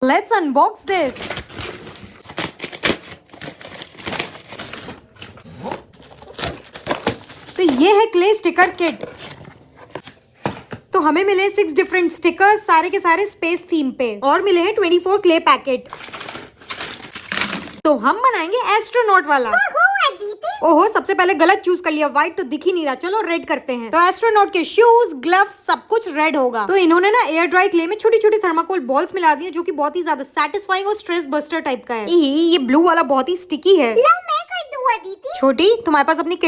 Let's unbox this. तो ये है क्ले स्टिकर किट। तो हमें मिले 6 डिफरेंट स्टिकर्स, सारे के सारे स्पेस थीम पे, और मिले हैं 24 क्ले पैकेट। तो हम बनाएंगे एस्ट्रोनॉट वाला। ओहो, सबसे पहले गलत चूज कर लिया, व्हाइट तो दिख ही नहीं रहा। चलो रेड करते हैं। तो एस्ट्रोनॉट के शूज, ग्लव्स, सब कुछ रेड होगा। तो इन्होंने ना एयर ड्राई क्ले में छोटी छोटी थर्माकोल बॉल्स मिला दी है, जो कि बहुत ही ज्यादा सेटिस्फाइंग और स्ट्रेस बस्टर टाइप का है। ये ब्लू वाला बहुत ही स्टिकी है। मैं कर दूं अदिति। छोटी, तुम्हारे पास अपनी